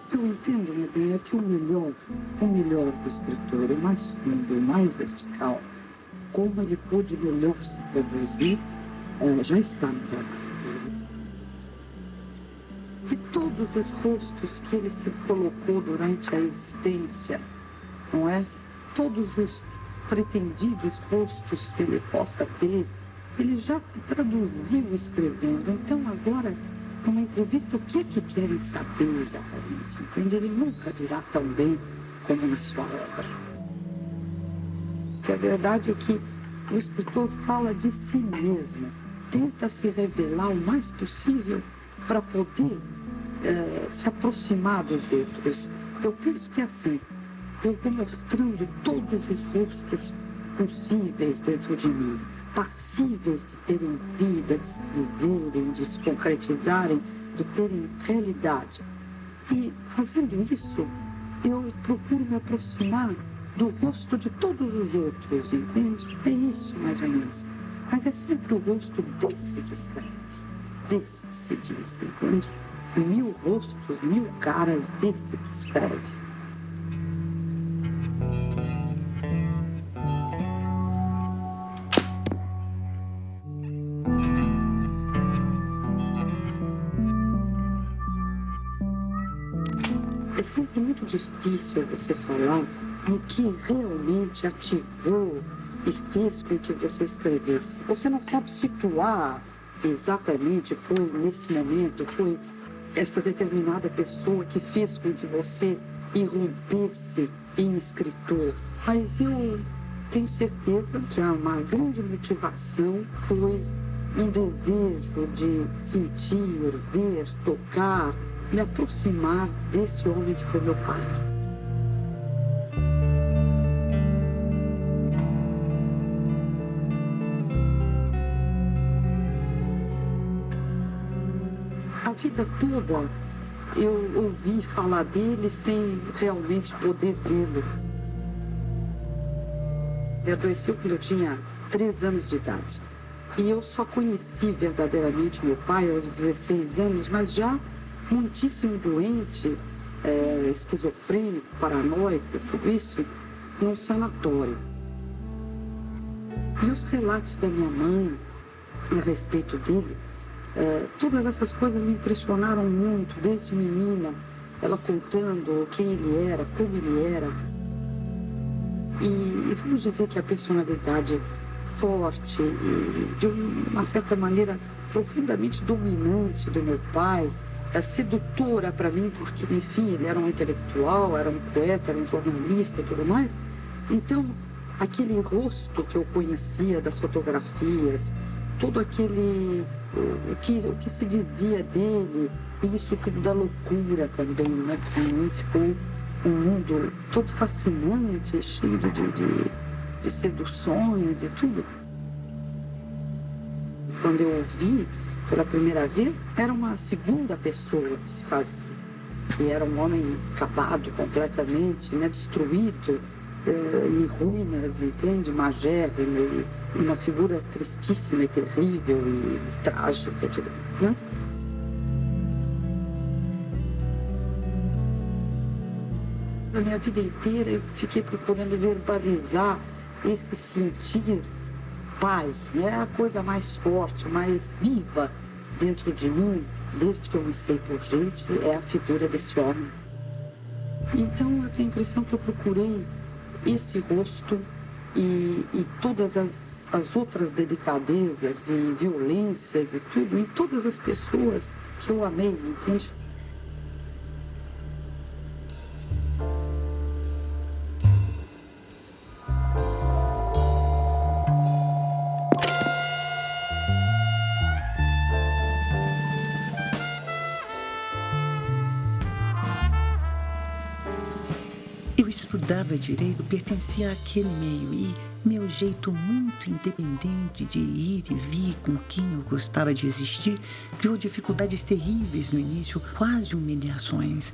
que eu entendo, meu bem, é que o melhor do escritor, o mais fundo, o mais vertical, como ele pôde melhor se traduzir, já está no trabalho dele. Que todos os rostos que ele se colocou durante a existência, não é? Todos os pretendidos rostos que ele possa ter, ele já se traduziu escrevendo. Então agora, numa entrevista, o que é que querem saber exatamente? Entende? Ele nunca dirá tão bem como na sua obra. Que a verdade é que o escritor fala de si mesmo, tenta se revelar o mais possível para poder se aproximar dos outros. Eu penso que assim, eu vou mostrando todos os rostos possíveis dentro de mim, passíveis de terem vida, de se dizerem, de se concretizarem, de terem realidade. E fazendo isso, eu procuro me aproximar do rosto de todos os outros, entende? É isso, mais ou menos. Mas é sempre o rosto desse que escreve, desse que se diz, entende? 1000 rostos, 1000 caras desse que escreve. É sempre muito difícil você falar no que realmente ativou e fez com que você escrevesse. Você não sabe situar exatamente, foi nesse momento, foi essa determinada pessoa que fez com que você irrompesse em escritor. Mas eu tenho certeza que uma grande motivação foi um desejo de sentir, ver, tocar, me aproximar desse homem que foi meu pai. A vida toda eu ouvi falar dele sem realmente poder vê-lo. Ele adoeceu quando eu tinha 3 anos de idade. E eu só conheci verdadeiramente meu pai aos 16 anos, mas já muitíssimo doente, esquizofrênico, paranoico, tudo isso, num sanatório. E os relatos da minha mãe a respeito dele, todas essas coisas me impressionaram muito, desde menina, ela contando quem ele era, como ele era. E vamos dizer que a personalidade forte e, de uma certa maneira, profundamente dominante do meu pai, sedutora para mim, porque, enfim, ele era um intelectual, era um poeta, era um jornalista e tudo mais. Então, aquele rosto que eu conhecia das fotografias, todo aquele, o que se dizia dele, e isso tudo da loucura também, né, que me ficou um mundo todo fascinante, cheio de seduções e tudo. Quando eu ouvi pela primeira vez, era uma segunda pessoa que se fazia. E era um homem acabado completamente, né, destruído, em ruínas, entende? Magérrimo, e uma figura tristíssima e terrível e trágica, né? Na minha vida inteira eu fiquei procurando verbalizar esse sentir pai, né? A coisa mais forte, mais viva dentro de mim, desde que eu me sei por gente, é a figura desse homem. Então eu tenho a impressão que eu procurei esse rosto e todas as outras delicadezas e violências e tudo, em todas as pessoas que eu amei, entende? Eu estudava direito, pertencia àquele meio e meu jeito muito independente de ir e vir com quem eu gostava de existir criou dificuldades terríveis no início, quase humilhações.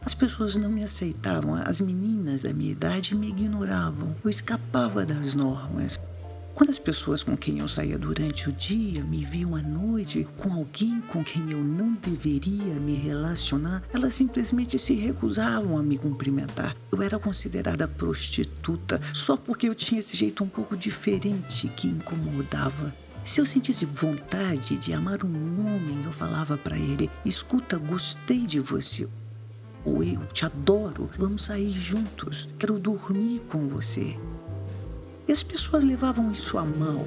As pessoas não me aceitavam, as meninas da minha idade me ignoravam, eu escapava das normas. Quando as pessoas com quem eu saía durante o dia me viam à noite com alguém com quem eu não deveria me relacionar, elas simplesmente se recusavam a me cumprimentar. Eu era considerada prostituta só porque eu tinha esse jeito um pouco diferente que incomodava. Se eu sentisse vontade de amar um homem, eu falava para ele: escuta, gostei de você. Ou eu te adoro, vamos sair juntos, quero dormir com você. E as pessoas levavam isso a mal.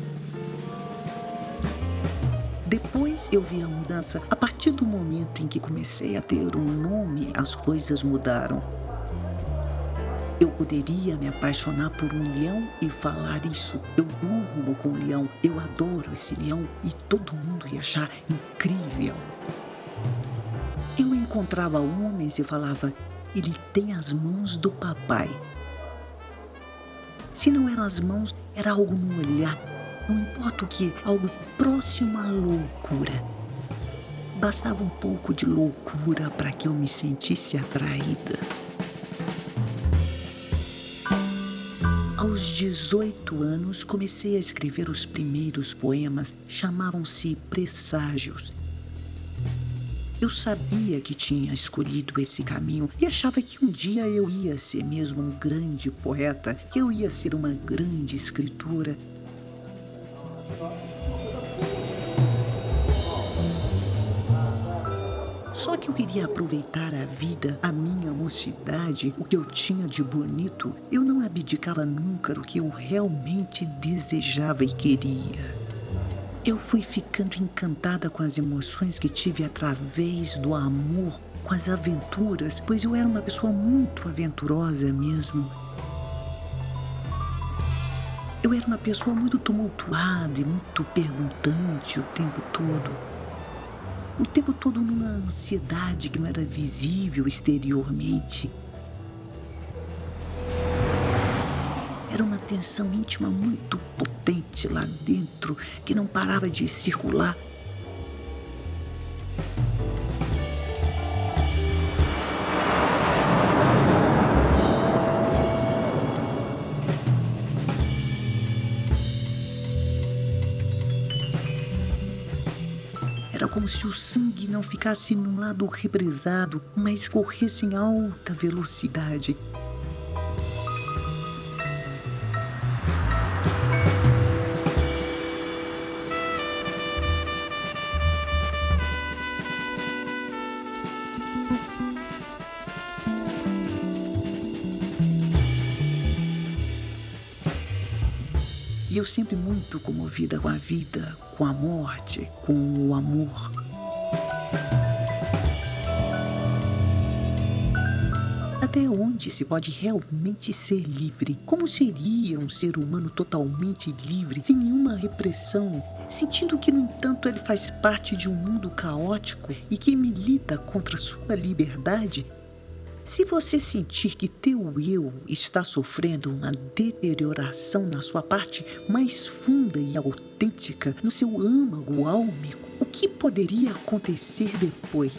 Depois eu vi a mudança. A partir do momento em que comecei a ter um nome, as coisas mudaram. Eu poderia me apaixonar por um leão e falar isso. Eu durmo com um leão, eu adoro esse leão, e todo mundo ia achar incrível. Eu encontrava homens e falava: ele tem as mãos do papai. Se não eram as mãos, era algo no olhar. Não importa o que, algo próximo à loucura. Bastava um pouco de loucura para que eu me sentisse atraída. Aos 18 anos, comecei a escrever os primeiros poemas. Chamavam-se Presságios. Eu sabia que tinha escolhido esse caminho e achava que um dia eu ia ser mesmo um grande poeta, que eu ia ser uma grande escritora. Só que eu queria aproveitar a vida, a minha mocidade, o que eu tinha de bonito. Eu não abdicava nunca do que eu realmente desejava e queria. Eu fui ficando encantada com as emoções que tive através do amor, com as aventuras, pois eu era uma pessoa muito aventurosa mesmo. Eu era uma pessoa muito tumultuada e muito perguntante o tempo todo. O tempo todo numa ansiedade que não era visível exteriormente. Era uma tensão íntima muito potente lá dentro, que não parava de circular. Era como se o sangue não ficasse num lado represado, mas corresse em alta velocidade. E eu sempre muito comovida com a vida, com a morte, com o amor. Até onde se pode realmente ser livre? Como seria um ser humano totalmente livre, sem nenhuma repressão, sentindo que, no entanto, ele faz parte de um mundo caótico e que milita contra sua liberdade? Se você sentir que teu eu está sofrendo uma deterioração na sua parte mais funda e autêntica, no seu âmago álmico, o que poderia acontecer depois?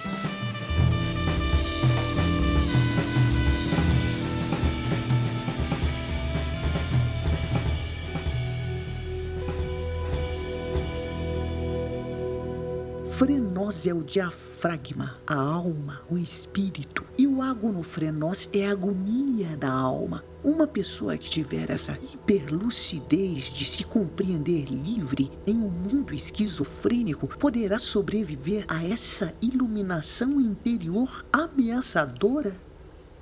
Frenós é o diafragma, a alma, o espírito. E o agonofrenós é a agonia da alma. Uma pessoa que tiver essa hiperlucidez de se compreender livre em um mundo esquizofrênico poderá sobreviver a essa iluminação interior ameaçadora.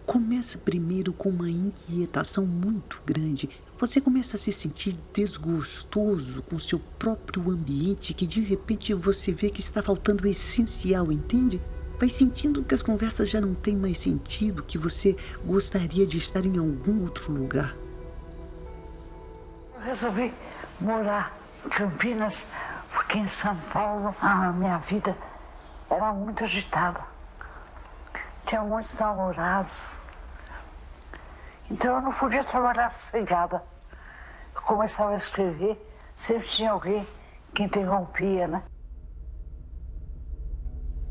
Começa primeiro com uma inquietação muito grande. Você começa a se sentir desgostoso com seu próprio ambiente, que de repente você vê que está faltando o essencial, entende? Vai sentindo que as conversas já não têm mais sentido, que você gostaria de estar em algum outro lugar. Eu resolvi morar em Campinas, porque em São Paulo a minha vida era muito agitada. Tinha muitos namorados. Então eu não podia trabalhar sossegada. Eu começava a escrever, sempre tinha alguém que interrompia, né?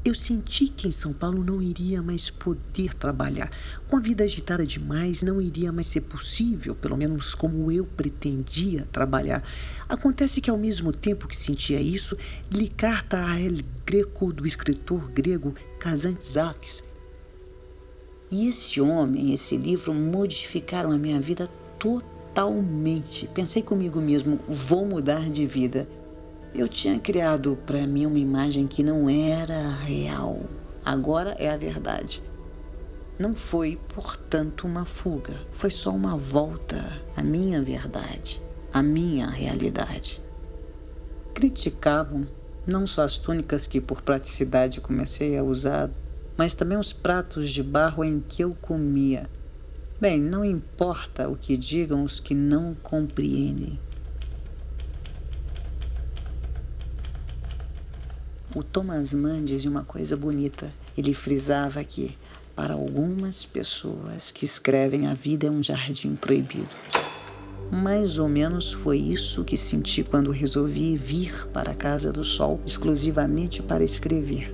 Eu senti que em São Paulo não iria mais poder trabalhar. Com a vida agitada demais, não iria mais ser possível, pelo menos como eu pretendia trabalhar. Acontece que ao mesmo tempo que sentia isso, li carta a El Greco do escritor grego Kazantzakis. E esse homem, esse livro modificaram a minha vida totalmente. Pensei comigo mesmo, vou mudar de vida. Eu tinha criado para mim uma imagem que não era real. Agora é a verdade. Não foi, portanto, uma fuga. Foi só uma volta à minha verdade, à minha realidade. Criticavam não só as túnicas que por praticidade comecei a usar, mas também os pratos de barro em que eu comia. Bem, não importa o que digam os que não compreendem. O Thomas Mann dizia uma coisa bonita. Ele frisava que, para algumas pessoas que escrevem, a vida é um jardim proibido. Mais ou menos foi isso que senti quando resolvi vir para a Casa do Sol exclusivamente para escrever.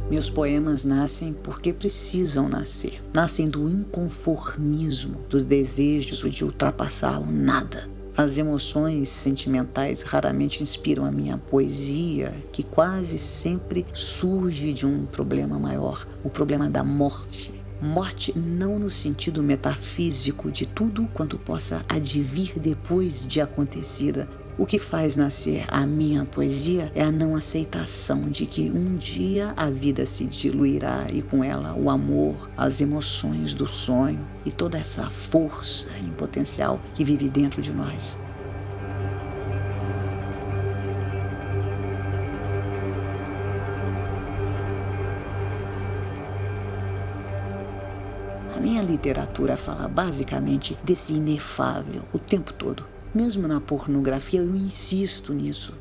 Meus poemas nascem porque precisam nascer. Nascem do inconformismo, dos desejos de ultrapassar o nada. As emoções sentimentais raramente inspiram a minha poesia, que quase sempre surge de um problema maior, o problema da morte. Morte não no sentido metafísico de tudo quanto possa advir depois de acontecida. O que faz nascer a minha poesia é a não aceitação de que um dia a vida se diluirá e com ela o amor, as emoções do sonho e toda essa força em potencial que vive dentro de nós. A minha literatura fala basicamente desse inefável o tempo todo. Mesmo na pornografia, eu insisto nisso.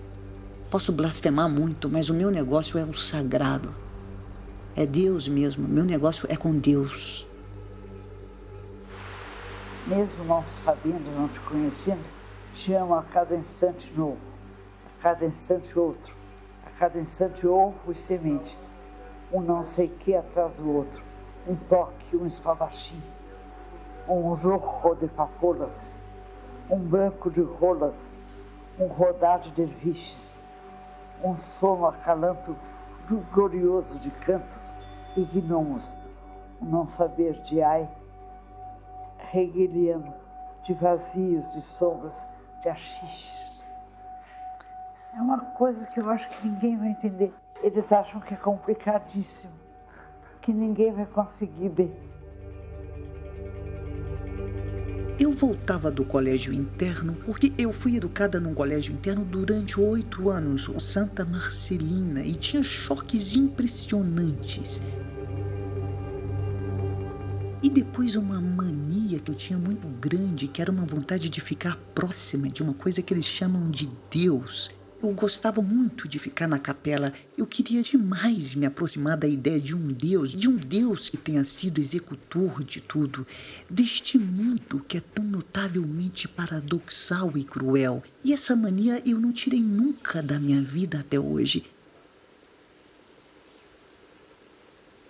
Posso blasfemar muito, mas o meu negócio é o sagrado. É Deus mesmo, meu negócio é com Deus. Mesmo não sabendo, não te conhecendo, te amo a cada instante novo, a cada instante outro, a cada instante ovo e semente, um não sei que atrás do outro, um toque, um espadachim, um rojo de papolas, um branco de rolas, um rodar de derviches, um sono acalanto glorioso de cantos e gnomos, um não saber de ai hegeliano, de vazios, de sombras, de achiches. É uma coisa que eu acho que ninguém vai entender. Eles acham que é complicadíssimo, que ninguém vai conseguir ver. Eu voltava do colégio interno porque eu fui educada num colégio interno durante 8 anos, o Santa Marcelina, e tinha choques impressionantes. E depois uma mania que eu tinha muito grande, que era uma vontade de ficar próxima de uma coisa que eles chamam de Deus. Eu gostava muito de ficar na capela. Eu queria demais me aproximar da ideia de um Deus que tenha sido executor de tudo, deste mundo que é tão notavelmente paradoxal e cruel. E essa mania eu não tirei nunca da minha vida até hoje.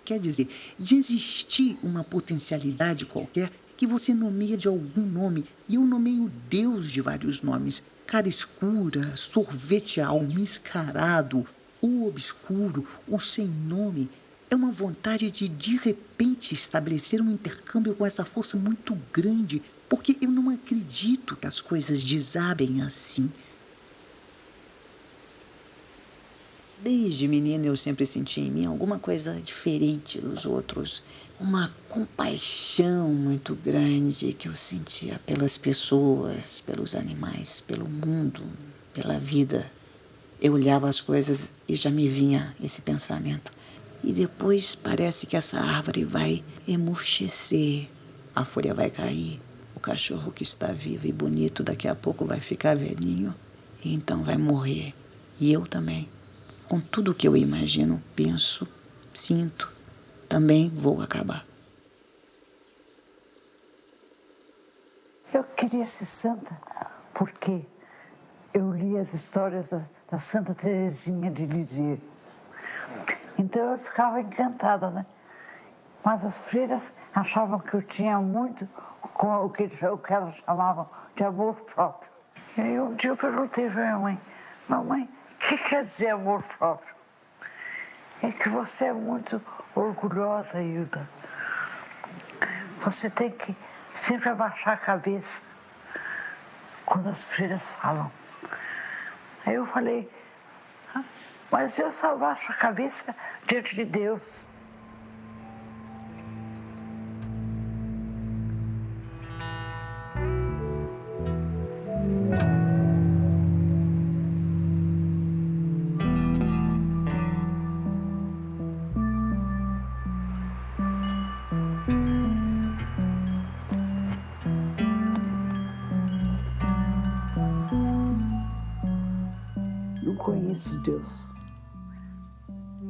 Quer dizer, de existir uma potencialidade qualquer que você nomeia de algum nome, e eu nomeio Deus de vários nomes. Cara escura, sorvete almiscarado, o obscuro, o sem nome. É uma vontade de repente estabelecer um intercâmbio com essa força muito grande, porque eu não acredito que as coisas desabem assim. Desde menina eu sempre senti em mim alguma coisa diferente dos outros. Uma compaixão muito grande que eu sentia pelas pessoas, pelos animais, pelo mundo, pela vida. Eu olhava as coisas e já me vinha esse pensamento. E depois parece que essa árvore vai emurchecer, a folha vai cair, o cachorro que está vivo e bonito daqui a pouco vai ficar velhinho e então vai morrer. E eu também. Com tudo que eu imagino, penso, sinto, também vou acabar. Eu queria ser santa porque eu li as histórias da Santa Teresinha de Lisieux. Então eu ficava encantada, né? Mas as freiras achavam que eu tinha muito com o que elas chamavam de amor próprio. E aí um dia eu perguntei para minha mãe: mamãe, o que quer dizer amor próprio? É que você é muito orgulhosa, Hilda. Você tem que sempre abaixar a cabeça quando as freiras falam. Aí eu falei: mas eu só abaixo a cabeça diante de Deus. Não conheço Deus.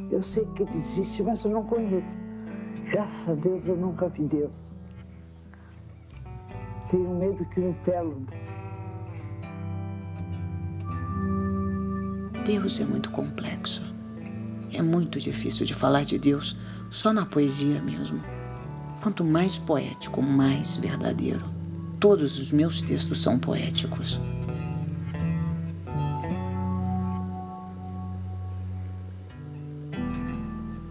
Eu sei que Ele existe, mas eu não conheço. Graças a Deus eu nunca vi Deus. Tenho medo que me pelo. Deus é muito complexo. É muito difícil de falar de Deus só na poesia mesmo. Quanto mais poético, mais verdadeiro. Todos os meus textos são poéticos.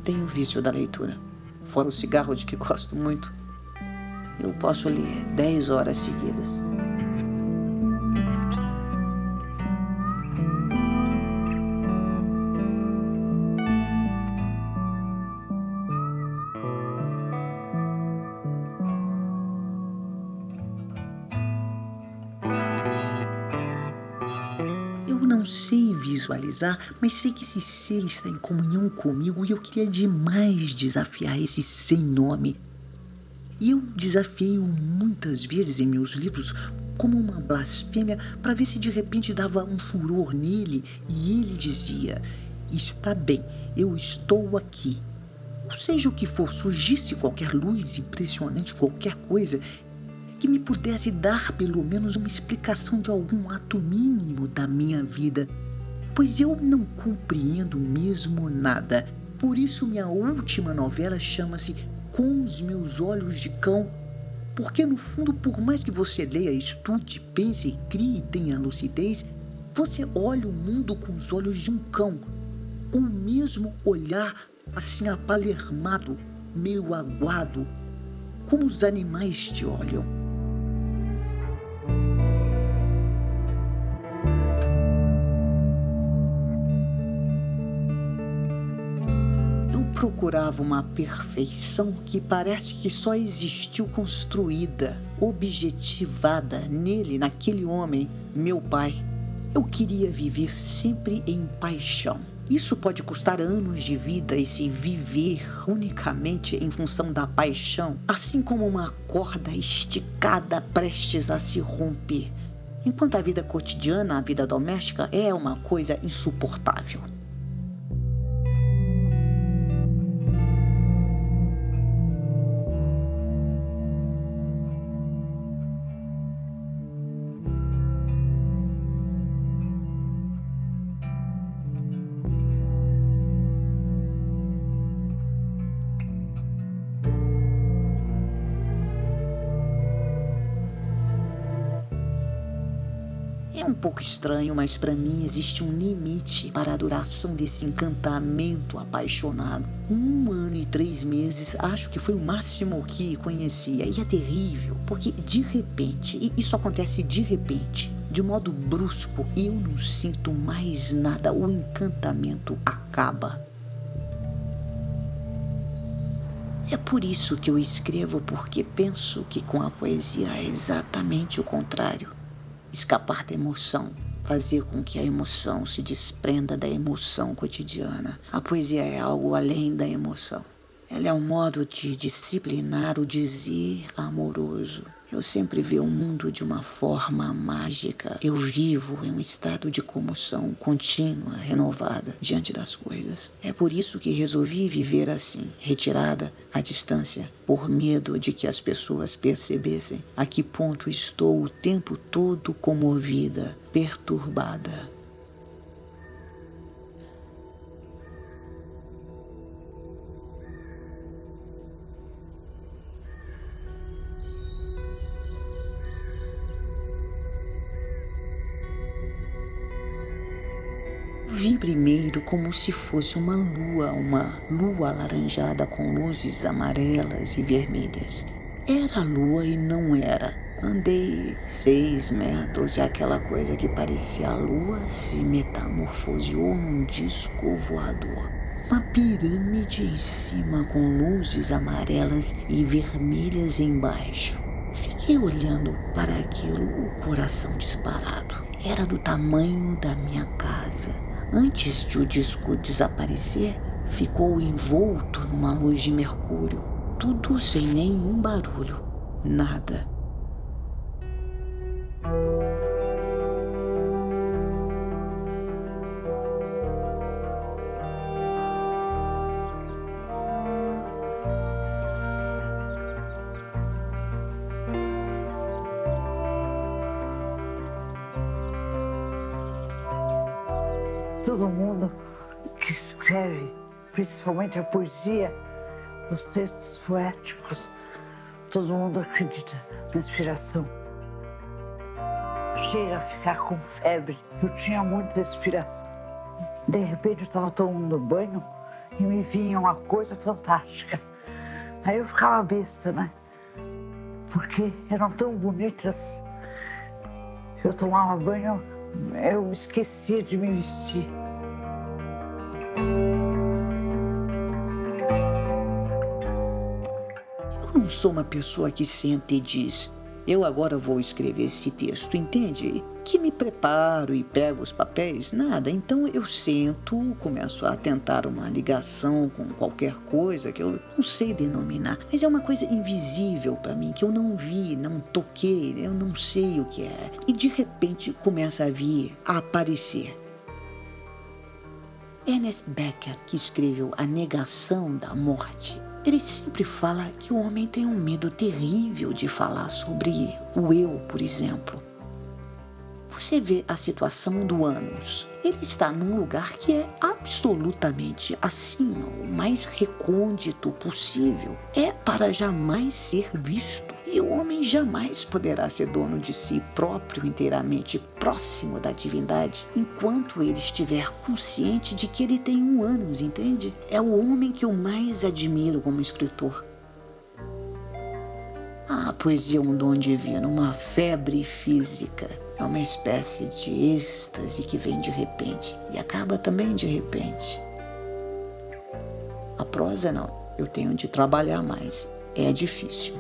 Tenho o vício da leitura. Fora o cigarro de que gosto muito, eu posso ler 10 horas seguidas. Eu não sei visualizar, mas sei que esse ser está em comunhão comigo e eu queria demais desafiar esse sem nome. E eu desafiei-o muitas vezes em meus livros como uma blasfêmia para ver se de repente dava um furor nele e ele dizia: está bem, eu estou aqui. Ou seja o que for, surgisse qualquer luz impressionante, qualquer coisa que me pudesse dar pelo menos uma explicação de algum ato mínimo da minha vida, pois eu não compreendo mesmo nada. Por isso minha última novela chama-se Com os Meus Olhos de Cão, porque no fundo, por mais que você leia, estude, pense, crie e tenha lucidez, você olha o mundo com os olhos de um cão, com o mesmo olhar assim apalermado, meio aguado, como os animais te olham. Procurava uma perfeição que parece que só existiu construída, objetivada nele, naquele homem, meu pai. Eu queria viver sempre em paixão. Isso pode custar anos de vida, esse viver unicamente em função da paixão, assim como uma corda esticada prestes a se romper, enquanto a vida cotidiana, a vida doméstica, é uma coisa insuportável. É um pouco estranho, mas para mim existe um limite para a duração desse encantamento apaixonado. 1 ano e 3 meses, acho que foi o máximo que conhecia. E é terrível, porque de repente, e isso acontece de repente, de modo brusco, e eu não sinto mais nada, o encantamento acaba. É por isso que eu escrevo, porque penso que com a poesia é exatamente o contrário. Escapar da emoção, fazer com que a emoção se desprenda da emoção cotidiana. A poesia é algo além da emoção. Ela é um modo de disciplinar o dizer amoroso. Eu sempre vejo o mundo de uma forma mágica. Eu vivo em um estado de comoção contínua, renovada diante das coisas. É por isso que resolvi viver assim, retirada à distância, por medo de que as pessoas percebessem a que ponto estou o tempo todo comovida, perturbada. Vi primeiro como se fosse uma lua alaranjada com luzes amarelas e vermelhas. Era lua e não era. Andei 6 metros e aquela coisa que parecia a lua se metamorfoseou num disco voador. Uma pirâmide em cima com luzes amarelas e vermelhas embaixo. Fiquei olhando para aquilo, o coração disparado. Era do tamanho da minha casa. Antes de o disco desaparecer, ficou envolto numa luz de mercúrio. Tudo sem nenhum barulho. Nada. Todo mundo que escreve, principalmente a poesia, os textos poéticos, todo mundo acredita na inspiração. Chega a ficar com febre. Eu tinha muita inspiração. De repente eu estava tomando banho e me vinha uma coisa fantástica. Aí eu ficava besta, né? Porque eram tão bonitas. Eu tomava banho, eu esquecia de me vestir. Eu não sou uma pessoa que senta e diz: eu agora vou escrever esse texto, entende? Que me preparo e pego os papéis, nada. Então eu sento, começo a tentar uma ligação com qualquer coisa que eu não sei denominar. Mas é uma coisa invisível para mim, que eu não vi, não toquei, eu não sei o que é. E de repente começa a vir, a aparecer. Ernest Becker, que escreveu A Negação da Morte, ele sempre fala que o homem tem um medo terrível de falar sobre o eu, por exemplo. Você vê a situação do ânus. Ele está num lugar que é absolutamente assim, o mais recôndito possível. É para jamais ser visto. E o homem jamais poderá ser dono de si próprio inteiramente próximo da divindade, enquanto ele estiver consciente de que ele tem um ânus, entende? É o homem que eu mais admiro como escritor. A poesia é um dom divino, uma febre física. É uma espécie de êxtase que vem de repente e acaba também de repente. A prosa não, eu tenho de trabalhar mais, é difícil.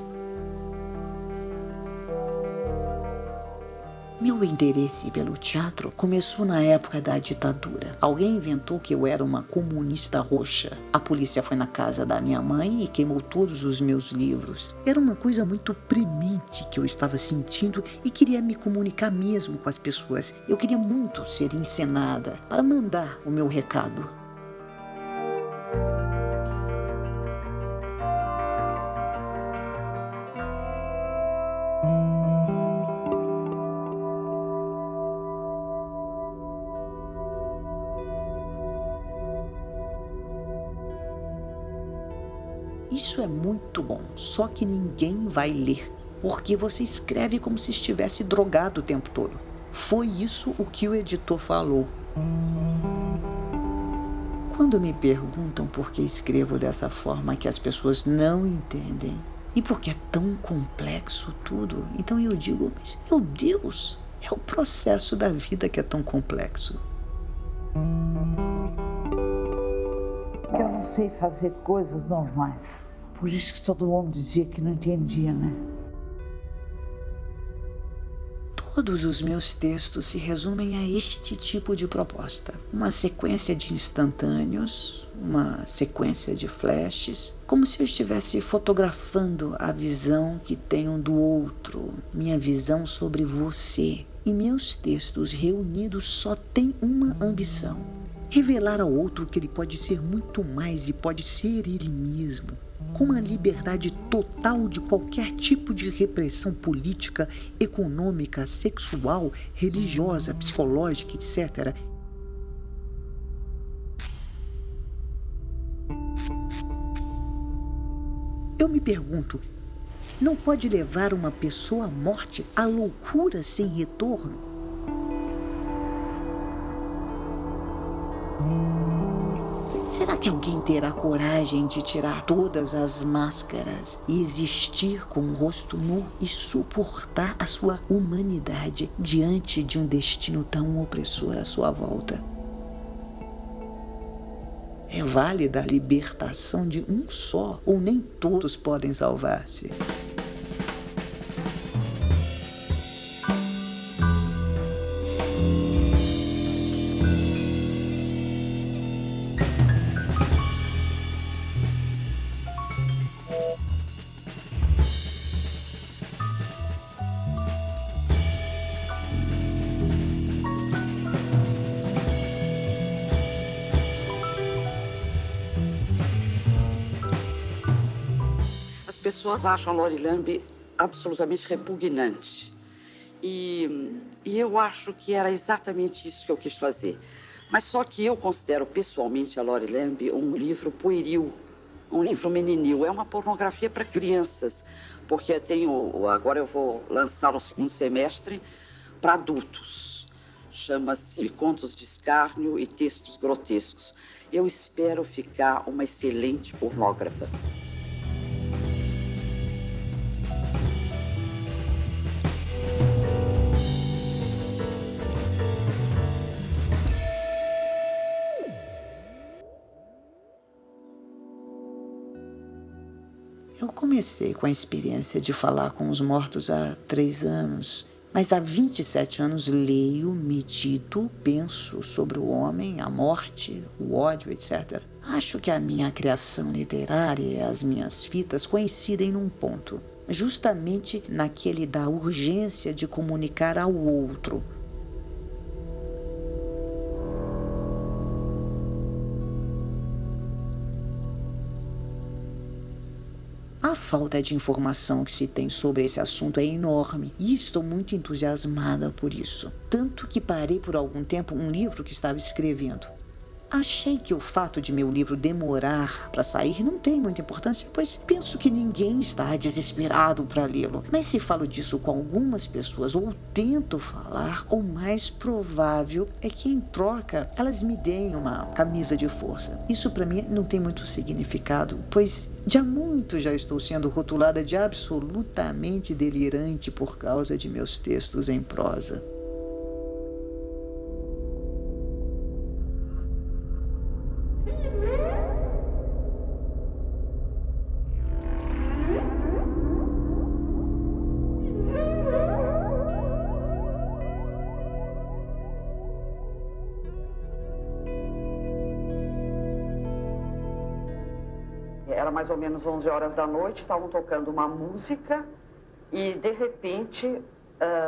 Meu interesse pelo teatro começou na época da ditadura. Alguém inventou que eu era uma comunista roxa. A polícia foi na casa da minha mãe e queimou todos os meus livros. Era uma coisa muito premente que eu estava sentindo e queria me comunicar mesmo com as pessoas. Eu queria muito ser encenada para mandar o meu recado. Isso é muito bom, só que ninguém vai ler, porque você escreve como se estivesse drogado o tempo todo. Foi isso o que o editor falou. Quando me perguntam por que escrevo dessa forma que as pessoas não entendem, e porque é tão complexo tudo, então eu digo, mas meu Deus, é o processo da vida que é tão complexo. Eu não sei fazer coisas normais. Por isso que todo mundo dizia que não entendia, né? Todos os meus textos se resumem a este tipo de proposta. Uma sequência de instantâneos, uma sequência de flashes, como se eu estivesse fotografando a visão que tenho do outro, minha visão sobre você. E meus textos reunidos só têm uma ambição: revelar ao outro que ele pode ser muito mais e pode ser ele mesmo, com uma liberdade total de qualquer tipo de repressão política, econômica, sexual, religiosa, psicológica, etc. Eu me pergunto, não pode levar uma pessoa à morte, à loucura sem retorno? Será que alguém terá coragem de tirar todas as máscaras e existir com o rosto nu e suportar a sua humanidade diante de um destino tão opressor à sua volta? É válida a libertação de um só, ou nem todos podem salvar-se? As pessoas acham a Lori Lambe absolutamente repugnante. E eu acho que era exatamente isso que eu quis fazer. Mas só que eu considero pessoalmente a Lori Lambe um livro pueril, um livro meninil. É uma pornografia para crianças, porque agora eu vou lançar no segundo semestre para adultos. Chama-se Contos de Escárnio e Textos Grotescos. Eu espero ficar uma excelente pornógrafa. Eu comecei com a experiência de falar com os mortos há 3 anos, mas há 27 anos leio, medito, penso sobre o homem, a morte, o ódio, etc. Acho que a minha criação literária e as minhas fitas coincidem num ponto, justamente naquele da urgência de comunicar ao outro. A falta de informação que se tem sobre esse assunto é enorme e estou muito entusiasmada por isso. Tanto que parei por algum tempo um livro que estava escrevendo. Achei que o fato de meu livro demorar para sair não tem muita importância, pois penso que ninguém está desesperado para lê-lo. Mas se falo disso com algumas pessoas ou tento falar, o mais provável é que em troca elas me deem uma camisa de força. Isso para mim não tem muito significado, pois de há muito já estou sendo rotulada de absolutamente delirante por causa de meus textos em prosa. Era mais ou menos 11 horas da noite, estavam tocando uma música e, de repente,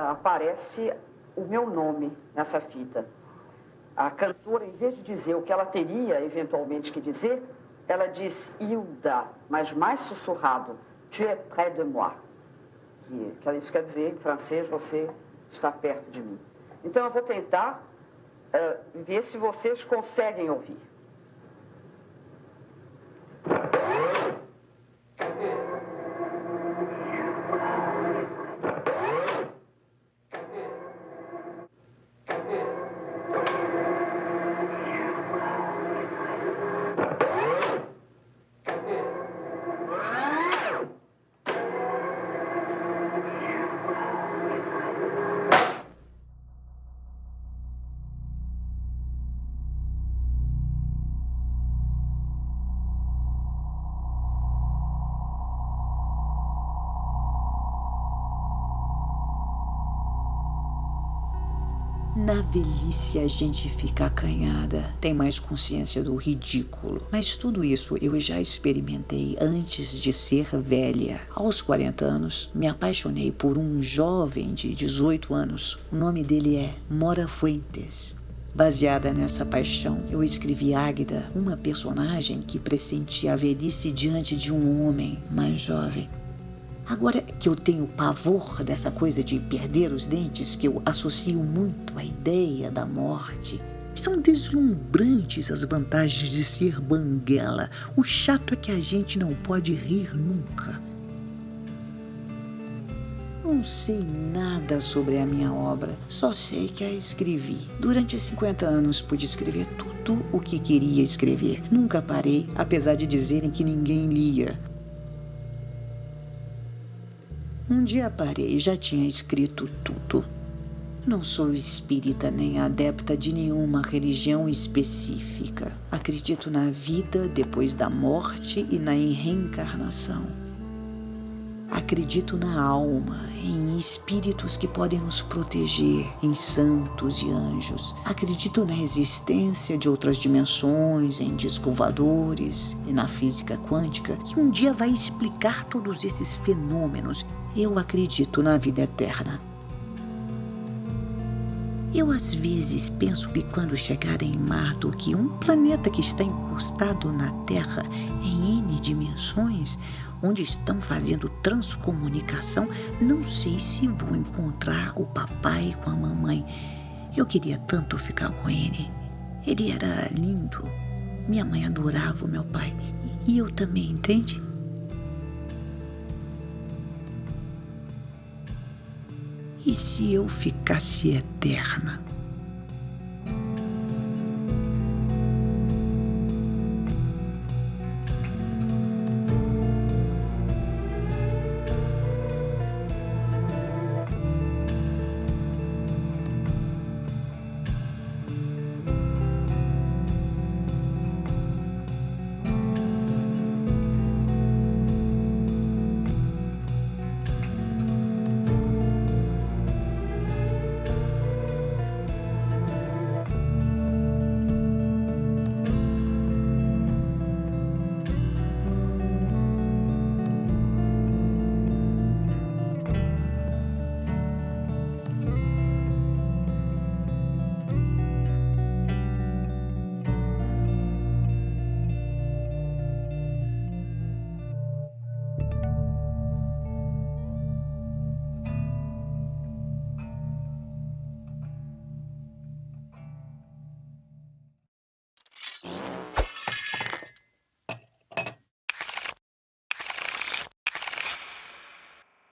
aparece o meu nome nessa fita. A cantora, em vez de dizer o que ela teria eventualmente que dizer, ela diz Hilda, mas mais sussurrado, tu es près de moi. Que isso quer dizer, em francês, você está perto de mim. Então eu vou tentar ver se vocês conseguem ouvir. Na velhice a gente fica acanhada, tem mais consciência do ridículo. Mas tudo isso eu já experimentei antes de ser velha. Aos 40 anos, me apaixonei por um jovem de 18 anos. O nome dele é Mora Fuentes. Baseada nessa paixão, eu escrevi Águida, uma personagem que pressentia a velhice diante de um homem mais jovem. Agora que eu tenho pavor dessa coisa de perder os dentes, que eu associo muito à ideia da morte, são deslumbrantes as vantagens de ser banguela. O chato é que a gente não pode rir nunca. Não sei nada sobre a minha obra, só sei que a escrevi. Durante 50 anos pude escrever tudo o que queria escrever. Nunca parei, apesar de dizerem que ninguém lia. Um dia parei e já tinha escrito tudo. Não sou espírita nem adepta de nenhuma religião específica. Acredito na vida depois da morte e na reencarnação. Acredito na alma, em espíritos que podem nos proteger, em santos e anjos. Acredito na existência de outras dimensões, em discos voadores e na física quântica, que um dia vai explicar todos esses fenômenos. Eu acredito na vida eterna. Eu às vezes penso que quando chegar em Marduk, um planeta que está encostado na Terra em N dimensões, onde estão fazendo transcomunicação, não sei se vou encontrar o papai com a mamãe. Eu queria tanto ficar com ele. Ele era lindo. Minha mãe adorava o meu pai. E eu também, entende? E se eu ficasse eterna?